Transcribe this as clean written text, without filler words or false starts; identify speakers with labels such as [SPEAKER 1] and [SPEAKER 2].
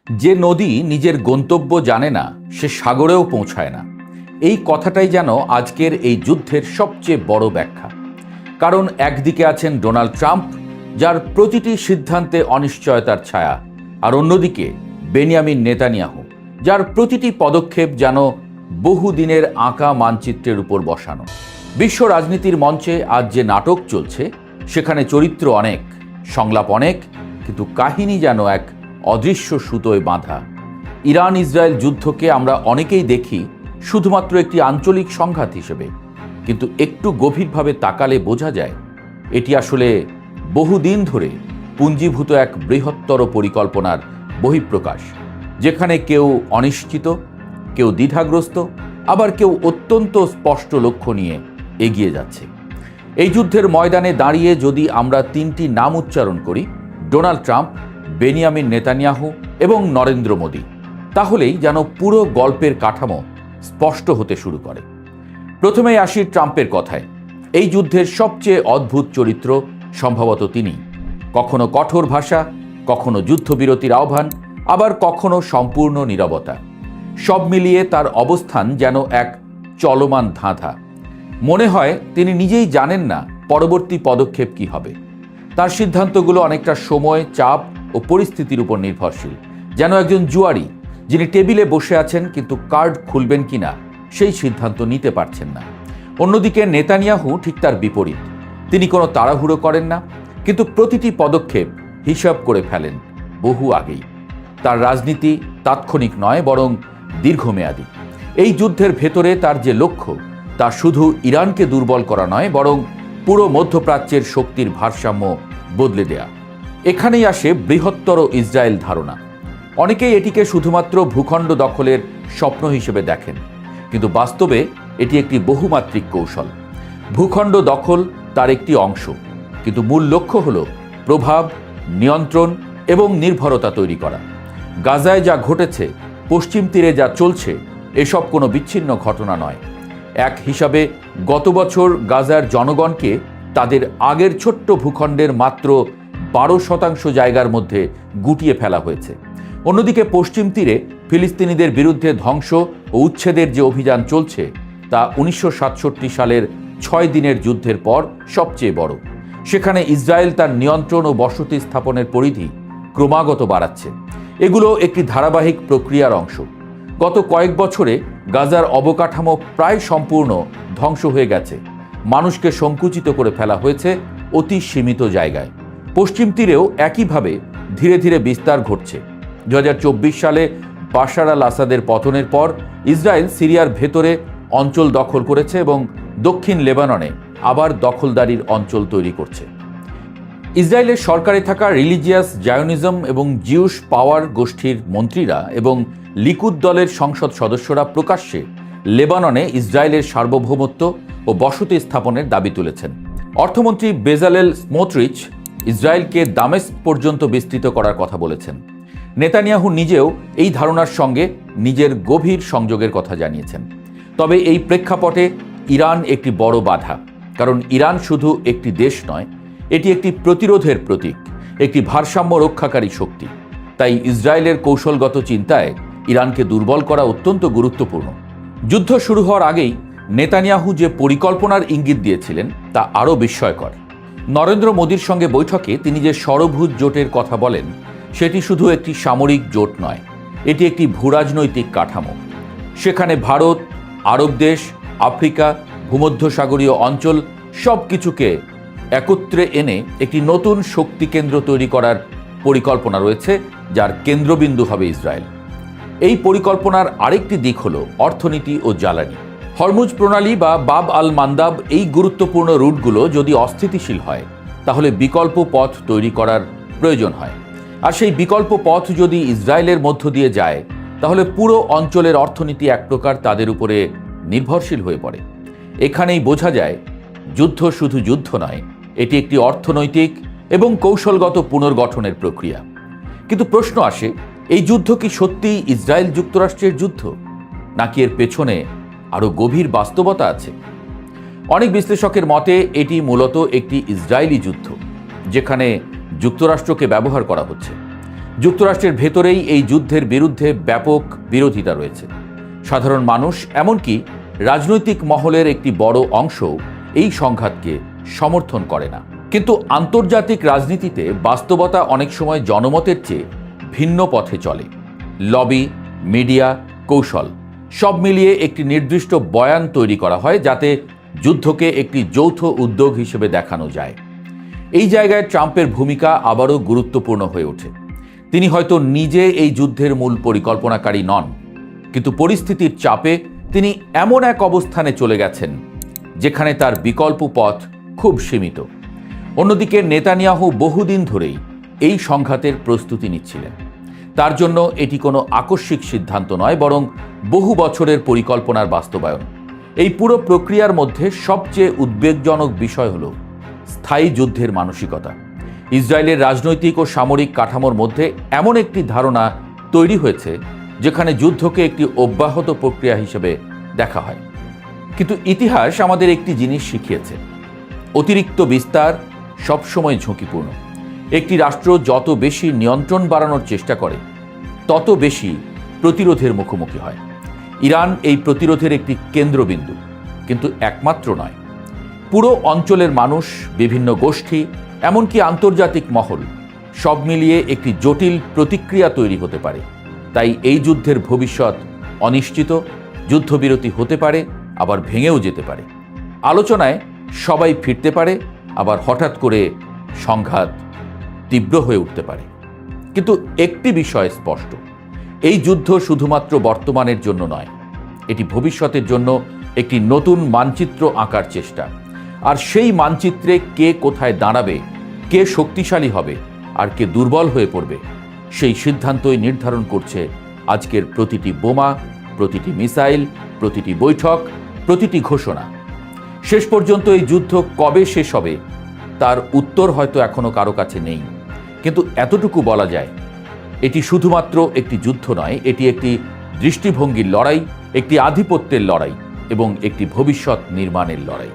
[SPEAKER 1] যে নদী নিজের গন্তব্য জানে না সে সাগরেও পৌঁছায় না, এই কথাটাই যেন আজকের এই যুদ্ধের সবচেয়ে বড় ব্যাখ্যা। কারণ একদিকে আছেন ডোনাল্ড ট্রাম্প, যার প্রতিটি সিদ্ধান্তে অনিশ্চয়তার ছায়া, আর অন্যদিকে বেনিয়ামিন নেতানিয়াহু, যার প্রতিটি পদক্ষেপ যেন বহুদিনের আঁকা মানচিত্রের উপর বসানো। বিশ্ব রাজনীতির মঞ্চে আজ যে নাটক চলছে, সেখানে চরিত্র অনেক, সংলাপ অনেক, কিন্তু কাহিনী যেন এক অদৃশ্য সুতোয় বাঁধা। ইরান ইসরায়েল যুদ্ধকে আমরা অনেকেই দেখি শুধুমাত্র একটি আঞ্চলিক সংঘাত হিসেবে, কিন্তু একটু গভীরভাবে তাকালে বোঝা যায় এটি আসলে বহুদিন ধরে পুঞ্জীভূত এক বৃহত্তর পরিকল্পনার বহিঃপ্রকাশ, যেখানে কেউ অনিশ্চিত, কেউ দ্বিধাগ্রস্ত, আবার কেউ অত্যন্ত স্পষ্ট লক্ষ্য নিয়ে এগিয়ে যাচ্ছে। এই যুদ্ধের ময়দানে দাঁড়িয়ে যদি আমরা তিনটি নাম উচ্চারণ করি, ডোনাল্ড ট্রাম্প, বেনিয়ামিন নেতানিয়াহু এবং নরেন্দ্র মোদী, তাহলেই যেন পুরো গল্পের কাঠামো স্পষ্ট হতে শুরু করে। প্রথমেই আসি ট্রাম্পের কথায়। এই যুদ্ধের সবচেয়ে অদ্ভুত চরিত্র সম্ভবত তিনি। কখনো কঠোর ভাষা, কখনো যুদ্ধবিরতির আহ্বান, আবার কখনো সম্পূর্ণ নীরবতা। সব মিলিয়ে তার অবস্থান যেন এক চলমান ধাঁধা। মনে হয় তিনি নিজেই জানেন না পরবর্তী পদক্ষেপ কি হবে। তার সিদ্ধান্তগুলো অনেকটা সময়, চাপ ও পরিস্থিতির উপর নির্ভরশীল, যেন একজন জুয়ারি যিনি টেবিলে বসে আছেন কিন্তু কার্ড খুলবেন কিনা সেই সিদ্ধান্ত নিতে পারছেন না। অন্যদিকে নেতানিয়াহু ঠিক তার বিপরীত। তিনি কোনো তাড়াহুড়ো করেন না, কিন্তু প্রতিটি পদক্ষেপ হিসাব করে ফেলেন বহু আগেই। তার রাজনীতি তাৎক্ষণিক নয়, বরং দীর্ঘমেয়াদী। এই যুদ্ধের ভেতরে তার যে লক্ষ্য, তা শুধু ইরানকে দুর্বল করা নয়, বরং পুরো মধ্যপ্রাচ্যের শক্তির ভারসাম্য বদলে দেয়া। এখানেই আসে বৃহত্তর ইসরায়েল ধারণা। অনেকেই এটিকে শুধুমাত্র ভূখণ্ড দখলের স্বপ্ন হিসেবে দেখেন, কিন্তু বাস্তবে এটি একটি বহুমাত্রিক কৌশল। ভূখণ্ড দখল তার একটি অংশ, কিন্তু মূল লক্ষ্য হল প্রভাব, নিয়ন্ত্রণ এবং নির্ভরতা তৈরি করা। গাজায় যা ঘটেছে, পশ্চিম তীরে যা চলছে, এসব কোনো বিচ্ছিন্ন ঘটনা নয়। এক হিসাবে গত বছর গাজার জনগণকে তাদের আগের ছোট্ট ভূখণ্ডের মাত্র 12% জায়গার মধ্যে গুটিয়ে ফেলা হয়েছে। অন্যদিকে পশ্চিম তীরে ফিলিস্তিনিদের বিরুদ্ধে ধ্বংস ও উচ্ছেদের যে অভিযান চলছে, তা 1967 সালের 6 দিনের যুদ্ধের পর সবচেয়ে বড়। সেখানে ইসরায়েল তার নিয়ন্ত্রণ ও বসতি স্থাপনের পরিধি ক্রমাগত বাড়াচ্ছে। এগুলো একটি ধারাবাহিক প্রক্রিয়ার অংশ। গত কয়েক বছরে গাজার অবকাঠামো প্রায় সম্পূর্ণ ধ্বংস হয়ে গেছে। মানুষকে সংকুচিত করে ফেলা হয়েছে অতি সীমিত জায়গায়। পশ্চিম তীরেও একইভাবে ধীরে ধীরে বিস্তার ঘটছে। 2024 সালে বাশার আল আসাদের পতনের পর ইসরায়েল সিরিয়ার ভেতরে অঞ্চল দখল করেছে এবং দক্ষিণ লেবাননে আবার দখলদারির অঞ্চল তৈরি করছে। ইসরায়েলের সরকারে থাকা রিলিজিয়াস জায়োনিজম এবং জিউস পাওয়ার গোষ্ঠীর মন্ত্রীরা এবং লিকুদ দলের সংসদ সদস্যরা প্রকাশ্যে লেবাননে ইসরায়েলের সার্বভৌমত্ব ও বসতি স্থাপনের দাবি তুলেছেন। অর্থমন্ত্রী বেজালেল স্মোট্রিচ ইসরায়েলকে দামেস্ক পর্যন্ত বিস্তৃত করার কথা বলেছেন। নেতানিয়াহু নিজেও এই ধারণার সঙ্গে নিজের গভীর সংযোগের কথা জানিয়েছেন। তবে এই প্রেক্ষাপটে ইরান একটি বড় বাধা। কারণ ইরান শুধু একটি দেশ নয়, এটি একটি প্রতিরোধের প্রতীক, একটি ভারসাম্য রক্ষাকারী শক্তি। তাই ইসরায়েলের কৌশলগত চিন্তায় ইরানকে দুর্বল করা অত্যন্ত গুরুত্বপূর্ণ। যুদ্ধ শুরু হওয়ার আগেই নেতানিয়াহু যে পরিকল্পনার ইঙ্গিত দিয়েছিলেন, তা আরও বিস্ময়কর। নরেন্দ্র মোদীর সঙ্গে বৈঠকে তিনি যে ষড়ভুজ জোটের কথা বলেন, সেটি শুধু একটি সামরিক জোট নয়, এটি একটি ভূরাজনৈতিক কাঠামো। সেখানে ভারত, আরব দেশ, আফ্রিকা, ভূমধ্যসাগরীয় অঞ্চল সব কিছুকে একত্রে এনে একটি নতুন শক্তি কেন্দ্র তৈরি করার পরিকল্পনা রয়েছে, যার কেন্দ্রবিন্দু হবে ইসরায়েল। এই পরিকল্পনার আরেকটি দিক হল অর্থনীতি ও জ্বালানি। হরমুজ প্রণালী বা বাব আল মান্দাব, এই গুরুত্বপূর্ণ রুটগুলো যদি অস্থিতিশীল হয়, তাহলে বিকল্প পথ তৈরি করার প্রয়োজন হয়। আর সেই বিকল্প পথ যদি ইসরায়েলের মধ্য দিয়ে যায়, তাহলে পুরো অঞ্চলের অর্থনীতি এক প্রকার তাদের উপরে নির্ভরশীল হয়ে পড়ে। এখানেই বোঝা যায় যুদ্ধ শুধু যুদ্ধ নয়, এটি একটি অর্থনৈতিক এবং কৌশলগত পুনর্গঠনের প্রক্রিয়া। কিন্তু প্রশ্ন আসে, এই যুদ্ধ কি সত্যিই ইসরায়েল যুক্তরাষ্ট্রের যুদ্ধ, নাকি এর পেছনে আরও গভীর বাস্তবতা আছে? অনেক বিশ্লেষকের মতে এটি মূলত একটি ইসরায়েলি যুদ্ধ, যেখানে যুক্তরাষ্ট্রকে ব্যবহার করা হচ্ছে। যুক্তরাষ্ট্রের ভেতরেই এই যুদ্ধের বিরুদ্ধে ব্যাপক বিরোধিতা রয়েছে। সাধারণ মানুষ, এমনকি রাজনৈতিক মহলের একটি বড় অংশ এই সংঘাতকে সমর্থন করে না। কিন্তু আন্তর্জাতিক রাজনীতিতে বাস্তবতা অনেক সময় জনমতের চেয়ে ভিন্ন পথে চলে। লবি, মিডিয়া, কৌশল সব মিলিয়ে একটি নির্দিষ্ট বয়ান তৈরি করা হয়, যাতে যুদ্ধকে একটি যৌথ উদ্যোগ হিসেবে দেখানো যায়। এই জায়গায় ট্রাম্পের ভূমিকা আবারও গুরুত্বপূর্ণ হয়ে ওঠে। তিনি হয়তো নিজে এই যুদ্ধের মূল পরিকল্পনাকারী নন, কিন্তু পরিস্থিতির চাপে তিনি এমন এক অবস্থানে চলে গেছেন যেখানে তার বিকল্প পথ খুব সীমিত। অন্যদিকে নেতানিয়াহু বহুদিন ধরেই এই সংঘাতের প্রস্তুতি নিচ্ছিলেন। তার জন্য এটি কোনো আকস্মিক সিদ্ধান্ত নয়, বরং বহু বছরের পরিকল্পনার বাস্তবায়ন। এই পুরো প্রক্রিয়ার মধ্যে সবচেয়ে উদ্বেগজনক বিষয় হল স্থায়ী যুদ্ধের মানসিকতা। ইসরায়েলের রাজনৈতিক ও সামরিক কাঠামোর মধ্যে এমন একটি ধারণা তৈরি হয়েছে যেখানে যুদ্ধকে একটি অব্যাহত প্রক্রিয়া হিসেবে দেখা হয়। কিন্তু ইতিহাস আমাদের একটি জিনিস শিখিয়েছে, অতিরিক্ত বিস্তার সবসময় ঝুঁকিপূর্ণ। একটি রাষ্ট্র যত বেশি নিয়ন্ত্রণ বাড়ানোর চেষ্টা করে, তত বেশি প্রতিরোধের মুখোমুখি হয়। ইরান এই প্রতিরোধের একটি কেন্দ্রবিন্দু, কিন্তু একমাত্র নয়। পুরো অঞ্চলের মানুষ, বিভিন্ন গোষ্ঠী, এমনকি আন্তর্জাতিক মহল সব মিলিয়ে একটি জটিল প্রতিক্রিয়া তৈরি হতে পারে। তাই এই যুদ্ধের ভবিষ্যৎ অনিশ্চিত। যুদ্ধবিরতি হতে পারে, আবার ভেঙেও যেতে পারে। আলোচনায় সবাই ফিরতে পারে, আবার হঠাৎ করে সংঘাত তীব্র হয়ে উঠতে পারে। কিন্তু একটি বিষয় স্পষ্ট, এই যুদ্ধ শুধুমাত্র বর্তমানের জন্য নয়, এটি ভবিষ্যতের জন্য একটি নতুন মানচিত্র আঁকার চেষ্টা। আর সেই মানচিত্রে কে কোথায় দাঁড়াবে, কে শক্তিশালী হবে আর কে দুর্বল হয়ে পড়বে, সেই সিদ্ধান্তই নির্ধারণ করছে আজকের প্রতিটি বোমা, প্রতিটি মিসাইল, প্রতিটি বৈঠক, প্রতিটি ঘোষণা। শেষ পর্যন্ত এই যুদ্ধ কবে শেষ হবে তার উত্তর হয়তো এখনো কারো কাছে নেই। কিন্তু এতটুকু বলা যায়, এটি শুধুমাত্র একটি যুদ্ধ নয়, এটি একটি দৃষ্টিভঙ্গির লড়াই, একটি আধিপত্যের লড়াই এবং একটি ভবিষ্যৎ নির্মাণের লড়াই।